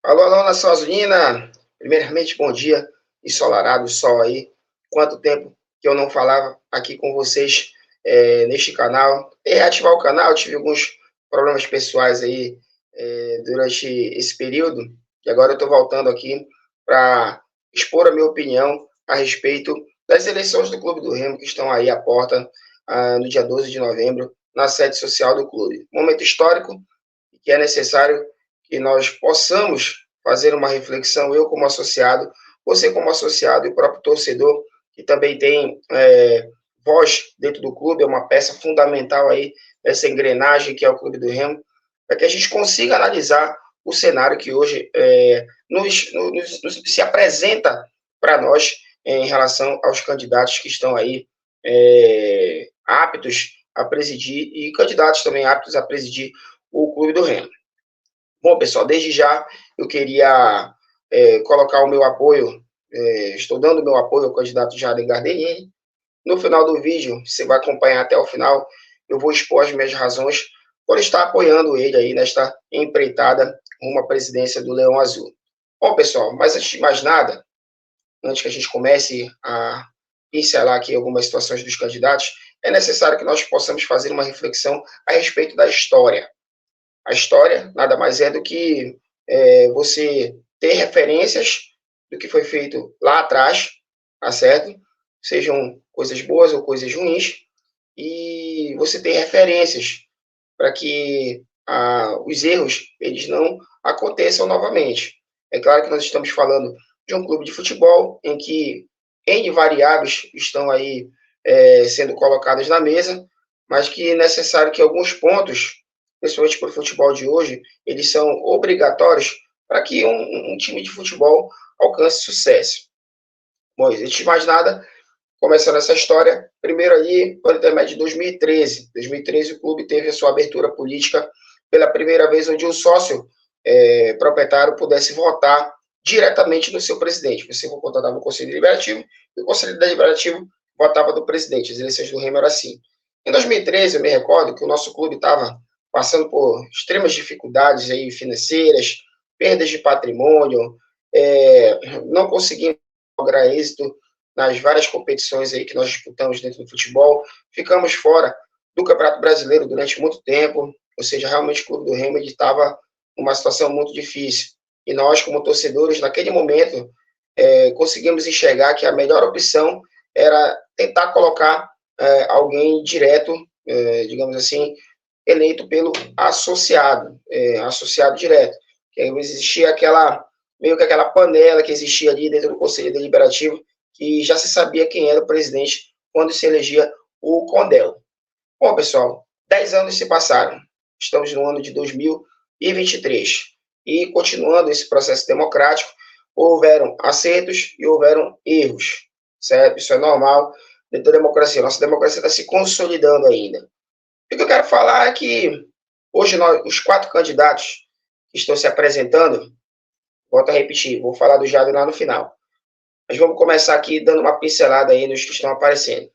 Alô, alô, nação azulina. Primeiramente, bom dia, ensolarado, sol aí. Quanto tempo que eu não falava aqui com vocês neste canal. E reativar o canal, tive alguns problemas pessoais aí durante esse período. E agora eu estou voltando aqui para expor a minha opinião a respeito das eleições do Clube do Remo que estão aí à porta no dia 12 de novembro, na sede social do clube. Momento histórico que é necessário que nós possamos fazer uma reflexão, eu como associado, você como associado e o próprio torcedor, que também tem voz dentro do clube, é uma peça fundamental aí dessa engrenagem que é o Clube do Remo, para que a gente consiga analisar o cenário que hoje se apresenta para nós em relação aos candidatos que estão aí aptos a presidir e candidatos também aptos a presidir o Clube do Remo. Bom, pessoal, desde já eu queria colocar o meu apoio, estou dando meu apoio ao candidato Jader Gardenini. No final do vídeo, você vai acompanhar até o final, eu vou expor as minhas razões por estar apoiando ele aí nesta empreitada rumo à presidência do Leão Azul. Bom, pessoal, mas antes de mais nada, antes que a gente comece a pincelar aqui algumas situações dos candidatos, é necessário que nós possamos fazer uma reflexão a respeito da história. A história nada mais é do que você ter referências do que foi feito lá atrás, tá certo? Sejam coisas boas ou coisas ruins, e você tem referências para que os erros eles não aconteçam novamente. É claro que nós estamos falando de um clube de futebol em que N variáveis estão aí sendo colocadas na mesa, mas que é necessário que alguns pontos, principalmente para o futebol de hoje, eles são obrigatórios para que um time de futebol alcance sucesso. Bom, antes de mais nada, começando essa história, primeiro ali, por intermédio de 2013. 2013 o clube teve a sua abertura política pela primeira vez, onde um sócio proprietário pudesse votar diretamente no seu presidente. Você votava no Conselho Deliberativo e o Conselho Deliberativo votava do presidente. As eleições do Remo eram assim. Em 2013, eu me recordo que o nosso clube estava passando por extremas dificuldades aí financeiras, perdas de patrimônio, não conseguimos lograr êxito nas várias competições aí que nós disputamos dentro do futebol. Ficamos fora do Campeonato Brasileiro durante muito tempo, ou seja, realmente o Clube do Remo estava numa situação muito difícil. E nós, como torcedores, naquele momento, conseguimos enxergar que a melhor opção era tentar colocar alguém direto, digamos assim, eleito pelo associado, associado direto. Que aí existia meio que aquela panela que existia ali dentro do Conselho Deliberativo, que já se sabia quem era o presidente quando se elegia o Condel. Bom, pessoal, 10 anos se passaram. Estamos no ano de 2023. E continuando esse processo democrático, houveram acertos e houveram erros, certo? Isso é normal dentro da democracia. Nossa democracia está se consolidando ainda. O que eu quero falar é que hoje os 4 candidatos que estão se apresentando, volto a repetir, vou falar do Jader lá no final. Mas vamos começar aqui dando uma pincelada aí nos que estão aparecendo.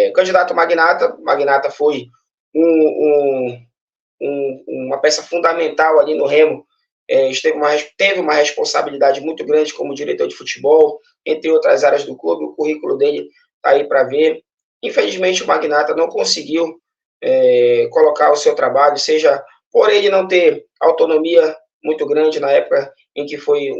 O candidato Magnata, Magnata foi uma peça fundamental ali no Remo, teve uma responsabilidade muito grande como diretor de futebol, entre outras áreas do clube, o currículo dele está aí para ver. Infelizmente, o Magnata não conseguiu colocar o seu trabalho, seja por ele não ter autonomia muito grande na época em que foi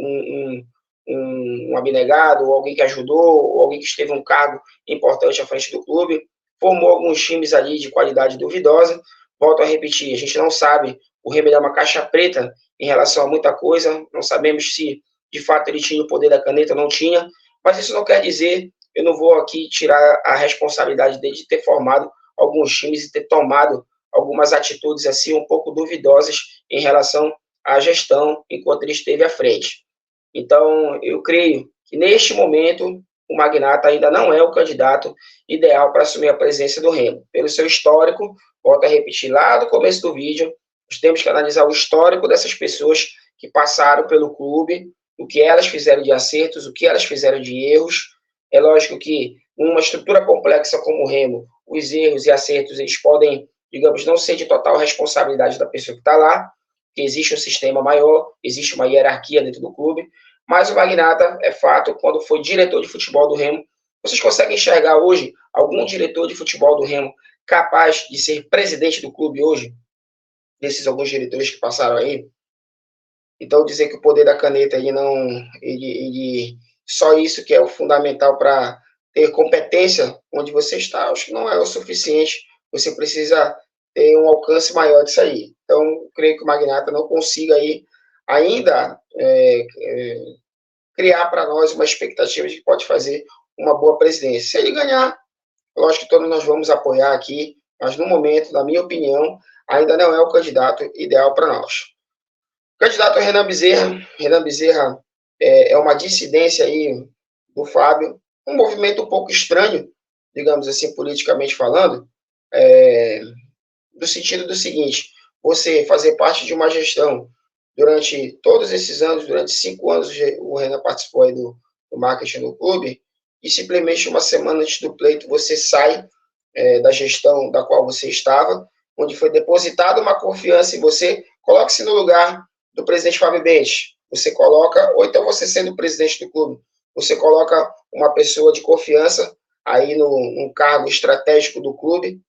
um abnegado, ou alguém que ajudou, ou alguém que esteve um cargo importante à frente do clube, formou alguns times ali de qualidade duvidosa. Volto a repetir, a gente não sabe, o Remy é uma caixa preta em relação a muita coisa, não sabemos se de fato ele tinha o poder da caneta ou não tinha, mas isso não quer dizer, eu não vou aqui tirar a responsabilidade dele de ter formado alguns times e ter tomado algumas atitudes assim um pouco duvidosas em relação à gestão enquanto ele esteve à frente. Então, eu creio que neste momento o Magnata ainda não é o candidato ideal para assumir a presidência do Remo. Pelo seu histórico, volto a repetir lá no começo do vídeo, nós temos que analisar o histórico dessas pessoas que passaram pelo clube, o que elas fizeram de acertos, o que elas fizeram de erros. É lógico que numa estrutura complexa como o Remo, os erros e acertos eles podem, digamos, não ser de total responsabilidade da pessoa que está lá, que existe um sistema maior, existe uma hierarquia dentro do clube, mas o Magnata, é fato, quando foi diretor de futebol do Remo, vocês conseguem enxergar hoje algum diretor de futebol do Remo capaz de ser presidente do clube hoje? Desses alguns diretores que passaram aí? Então, dizer que o poder da caneta ele não, só isso que é o fundamental para ter competência onde você está, acho que não é o suficiente. Você precisa ter um alcance maior disso aí. Então, creio que o Magnata não consiga aí ainda criar para nós uma expectativa de que pode fazer uma boa presidência. Se ele ganhar, lógico que todos nós vamos apoiar aqui, mas no momento, na minha opinião, ainda não é o candidato ideal para nós. O candidato Renan Bezerra é uma dissidência aí do Fábio, um movimento um pouco estranho, digamos assim, politicamente falando, no sentido do seguinte: você fazer parte de uma gestão durante todos esses anos, durante 5 anos, o Renan participou aí do marketing do clube, e simplesmente uma semana antes do pleito você sai da gestão da qual você estava, onde foi depositada uma confiança em você. Coloque-se no lugar do presidente Fábio Bentes. Você coloca, ou então você sendo presidente do clube, você coloca uma pessoa de confiança aí num cargo estratégico do clube,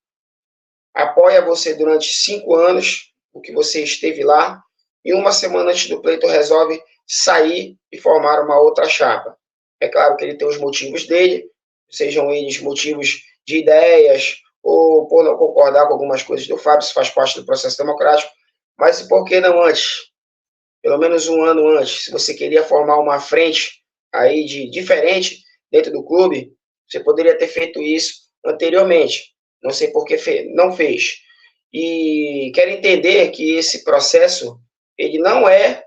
apoia você durante 5 anos, o que você esteve lá, e uma semana antes do pleito resolve sair e formar uma outra chapa. É claro que ele tem os motivos dele, sejam eles motivos de ideias, ou por não concordar com algumas coisas do Fábio, isso faz parte do processo democrático, mas por que não antes? Pelo menos um ano antes, se você queria formar uma frente aí diferente dentro do clube, você poderia ter feito isso anteriormente. Não sei por que não fez. E quero entender que esse processo ele não é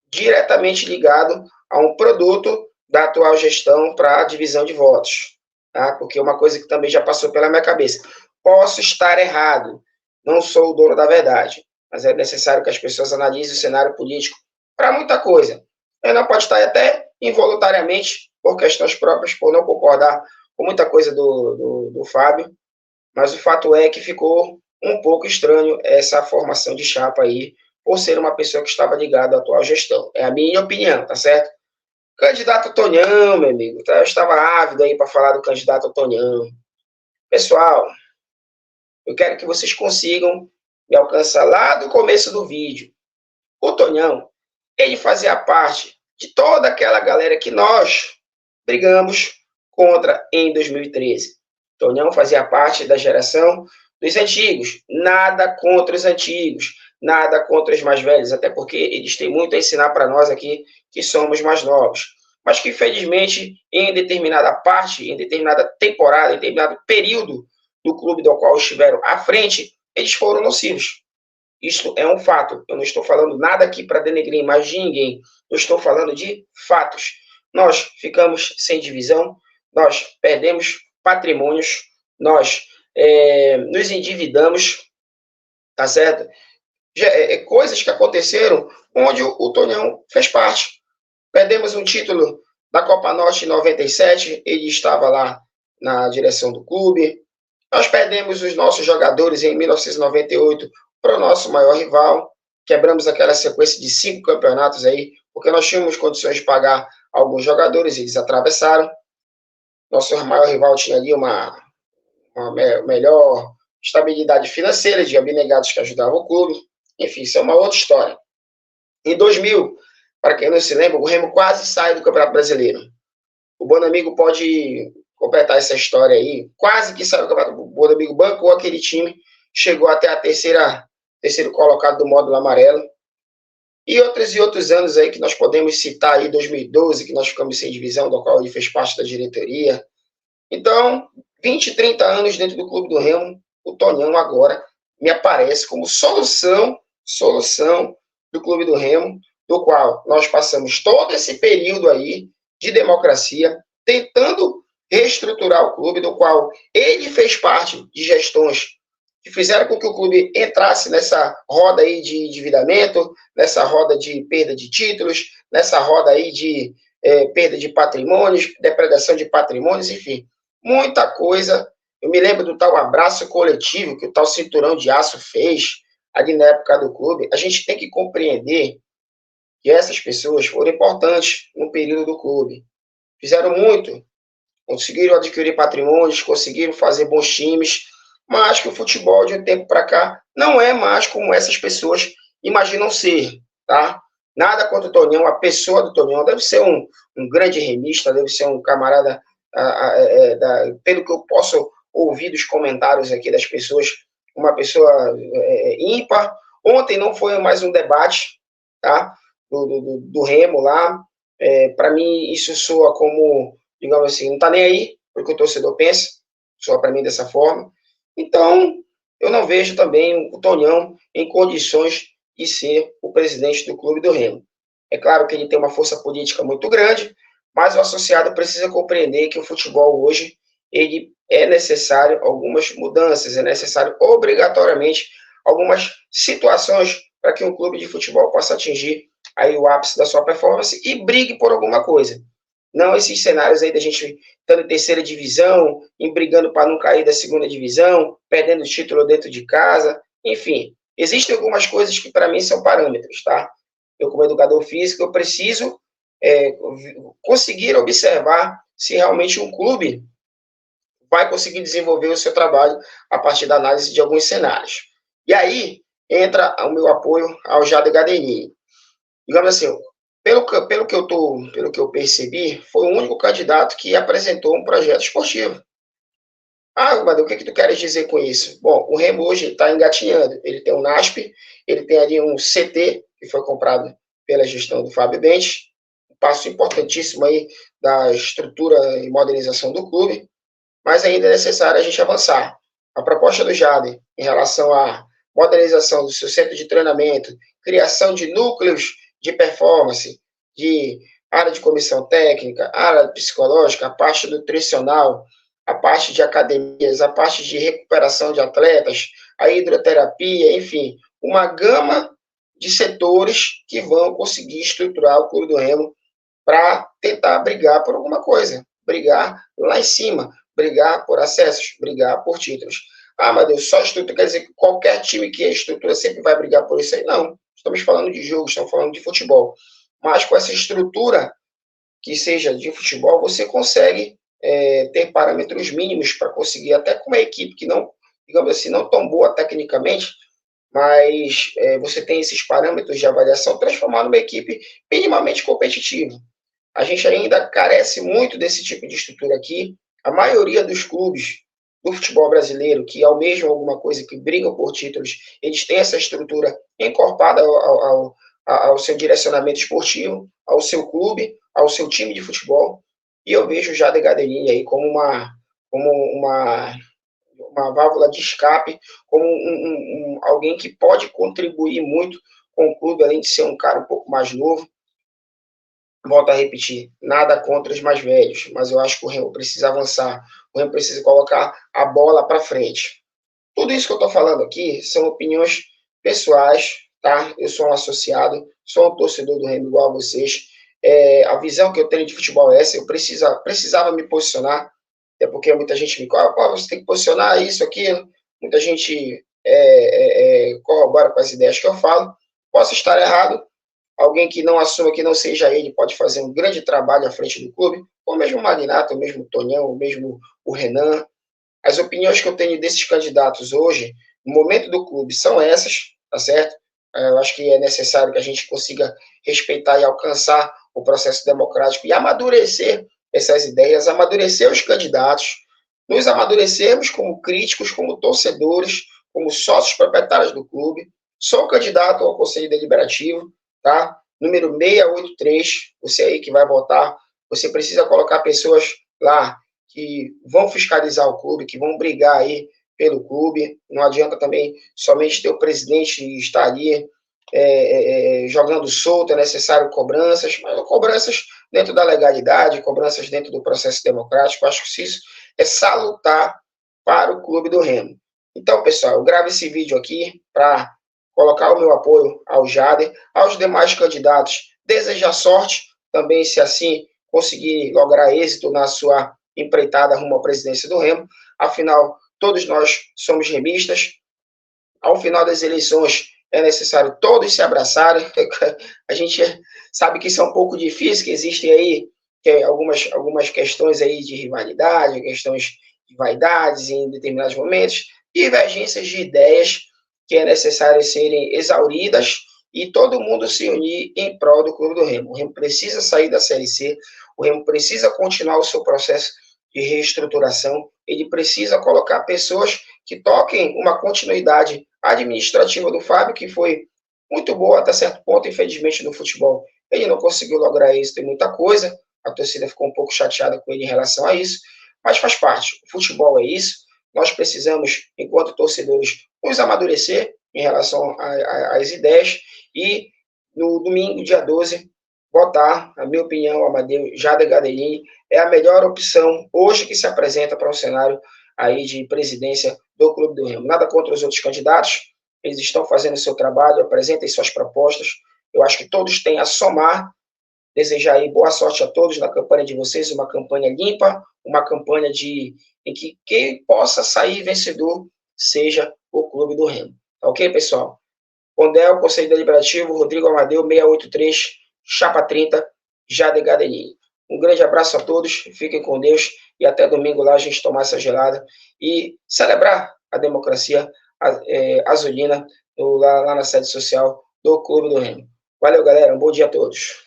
diretamente ligado a um produto da atual gestão para a divisão de votos. Tá? Porque uma coisa que também já passou pela minha cabeça. Posso estar errado, não sou o dono da verdade, mas é necessário que as pessoas analisem o cenário político para muita coisa. Não pode estar até involuntariamente, por questões próprias, por não concordar com muita coisa do Fábio, mas o fato é que ficou um pouco estranho essa formação de chapa aí, por ser uma pessoa que estava ligada à atual gestão. É a minha opinião, tá certo? Candidato Tonhão, meu amigo, tá? Eu estava ávido aí para falar do candidato Tonhão. Pessoal, eu quero que vocês consigam me alcançar lá do começo do vídeo. O Tonhão, ele fazia parte de toda aquela galera que nós brigamos contra em 2013. Tonhão fazia parte da geração dos antigos. Nada contra os antigos, nada contra os mais velhos, até porque eles têm muito a ensinar para nós aqui, que somos mais novos. Mas que, infelizmente, em determinada parte, em determinada temporada, em determinado período do clube do qual estiveram à frente, eles foram nocivos. Isso é um fato. Eu não estou falando nada aqui para denegrir a imagem de ninguém. Eu estou falando de fatos. Nós ficamos sem divisão, nós perdemos patrimônios, nós nos endividamos, tá certo? Coisas que aconteceram onde o Tonhão fez parte. Perdemos um título da Copa Norte em 97, ele estava lá na direção do clube. Nós perdemos os nossos jogadores em 1998 para o nosso maior rival. Quebramos aquela sequência de 5 campeonatos aí, porque nós tínhamos condições de pagar alguns jogadores, eles atravessaram. Nosso maior rival tinha ali uma melhor estabilidade financeira, de abnegados que ajudavam o clube. Enfim, isso é uma outra história. Em 2000, para quem não se lembra, o Remo quase sai do Campeonato Brasileiro. O Bonamigo pode completar essa história aí. Quase que saiu do Campeonato. O Bonamigo bancou aquele time, chegou até a terceiro colocado do módulo amarelo. E outros anos aí que nós podemos citar aí, 2012, que nós ficamos sem divisão, do qual ele fez parte da diretoria. Então, 20, 30 anos dentro do Clube do Remo, o Tonhão agora me aparece como solução do Clube do Remo, do qual nós passamos todo esse período aí de democracia, tentando reestruturar o clube, do qual ele fez parte de gestões que fizeram com que o clube entrasse nessa roda aí de endividamento, nessa roda de perda de títulos, nessa roda aí de perda de patrimônios, depredação de patrimônios, enfim, muita coisa. Eu me lembro do tal abraço coletivo que o tal Cinturão de Aço fez, ali na época do clube, a gente tem que compreender que essas pessoas foram importantes no período do clube. Fizeram muito, conseguiram adquirir patrimônios, conseguiram fazer bons times, mas que o futebol de um tempo para cá não é mais como essas pessoas imaginam ser, tá? Nada contra o Tonhão, a pessoa do Tonhão deve ser um grande remista, deve ser um camarada, pelo que eu posso ouvir dos comentários aqui das pessoas, uma pessoa ímpar. Ontem não foi mais um debate, tá? Do Remo lá. Para mim, isso soa como, digamos assim, não está nem aí porque o torcedor pensa, soa para mim dessa forma. Então, eu não vejo também o Tonhão em condições de ser o presidente do clube do Remo. É claro que ele tem uma força política muito grande, mas o associado precisa compreender que o futebol hoje ele é necessário algumas mudanças, é necessário obrigatoriamente algumas situações para que um clube de futebol possa atingir aí o ápice da sua performance e brigue por alguma coisa. Não esses cenários aí da gente estando em terceira divisão, brigando para não cair da segunda divisão, perdendo o título dentro de casa, enfim. Existem algumas coisas que para mim são parâmetros, tá? Eu como educador físico, eu preciso conseguir observar se realmente um clube vai conseguir desenvolver o seu trabalho a partir da análise de alguns cenários. E aí entra o meu apoio ao Jade Gadenini. Digamos assim, pelo que eu percebi, foi o único candidato que apresentou um projeto esportivo. Ah, Badeu, o que tu queres dizer com isso? Bom, o Remo hoje está engatinhando. Ele tem um NASP, ele tem ali um CT, que foi comprado pela gestão do Fábio Bentes, um passo importantíssimo aí da estrutura e modernização do clube, mas ainda é necessário a gente avançar. A proposta do Jader em relação à modernização do seu centro de treinamento, criação de núcleos de performance, de área de comissão técnica, área psicológica, a parte nutricional, a parte de academias, a parte de recuperação de atletas, a hidroterapia, enfim, uma gama de setores que vão conseguir estruturar o Clube do Remo para tentar brigar por alguma coisa, brigar lá em cima, brigar por acessos, brigar por títulos. Ah, meu Deus, só estrutura, quer dizer que qualquer time que é estrutura sempre vai brigar por isso aí? Não, estamos falando de jogo, estamos falando de futebol. Mas com essa estrutura que seja de futebol, você consegue ter parâmetros mínimos para conseguir, até com uma equipe que não, digamos assim, não tão boa tecnicamente, mas você tem esses parâmetros de avaliação, transformar numa equipe minimamente competitiva. A gente ainda carece muito desse tipo de estrutura aqui. A maioria dos clubes do futebol brasileiro que almejam alguma coisa, que brigam por títulos, eles têm essa estrutura encorpada ao seu direcionamento esportivo, ao seu clube, ao seu time de futebol. E eu vejo o Jade Gadelini aí como uma válvula de escape, como alguém que pode contribuir muito com o clube, além de ser um cara um pouco mais novo. Volto a repetir, nada contra os mais velhos, mas eu acho que o Remo precisa avançar, o Remo precisa colocar a bola para frente. Tudo isso que eu estou falando aqui são opiniões pessoais, tá? Eu sou um associado, sou um torcedor do Remo igual a vocês. A visão que eu tenho de futebol é essa, eu precisava me posicionar, até porque muita gente me fala, você tem que posicionar isso, aquilo. Muita gente corrobora com as ideias que eu falo. Posso estar errado, alguém que não assuma que não seja ele pode fazer um grande trabalho à frente do clube, ou mesmo o Magnato, ou mesmo o Tonhão, ou mesmo o Renan. As opiniões que eu tenho desses candidatos hoje, no momento do clube, são essas, tá certo? Eu acho que é necessário que a gente consiga respeitar e alcançar o processo democrático e amadurecer essas ideias, amadurecer os candidatos, nos amadurecermos como críticos, como torcedores, como sócios proprietários do clube. Sou candidato ao Conselho Deliberativo, tá? Número 683, você aí que vai votar, você precisa colocar pessoas lá que vão fiscalizar o clube, que vão brigar aí pelo clube. Não adianta também somente ter o presidente estar ali jogando solto, é necessário cobranças, mas cobranças dentro da legalidade, cobranças dentro do processo democrático. Acho que isso é salutar para o Clube do Remo. Então, pessoal, eu gravo esse vídeo aqui para colocar o meu apoio ao Jader, aos demais candidatos, desejar sorte também, se assim conseguir lograr êxito na sua empreitada rumo à presidência do Remo. Afinal, todos nós somos remistas. ao final das eleições é necessário todos se abraçarem. A gente sabe que isso é um pouco difícil, que existem aí algumas questões aí de rivalidade, questões de vaidades em determinados momentos, divergências de ideias que é necessário serem exauridas e todo mundo se unir em prol do Clube do Remo. O Remo precisa sair da Série C, o Remo precisa continuar o seu processo de reestruturação, ele precisa colocar pessoas que toquem uma continuidade administrativa do Fábio, que foi muito boa até certo ponto, infelizmente, no futebol. Ele não conseguiu lograr isso, tem muita coisa, a torcida ficou um pouco chateada com ele em relação a isso, mas faz parte, o futebol é isso, nós precisamos, enquanto torcedores, nos amadurecer em relação às ideias e no domingo, dia 12, votar, na minha opinião, Amadeu Jader Gadelini é a melhor opção hoje que se apresenta para um cenário aí de presidência do Clube do Remo. Nada contra os outros candidatos, eles estão fazendo o seu trabalho, apresentem suas propostas, eu acho que todos têm a somar. Desejar aí boa sorte a todos na campanha de vocês, uma campanha limpa, uma campanha em que quem possa sair vencedor seja o Clube do Remo. Tá ok, pessoal? Condel, Conselho Deliberativo, Rodrigo Amadeu, 683, Chapa 30, Jader Gadelini. Um grande abraço a todos, fiquem com Deus e até domingo lá a gente tomar essa gelada e celebrar a democracia azulina lá na sede social do Clube do Remo. Valeu, galera, um bom dia a todos.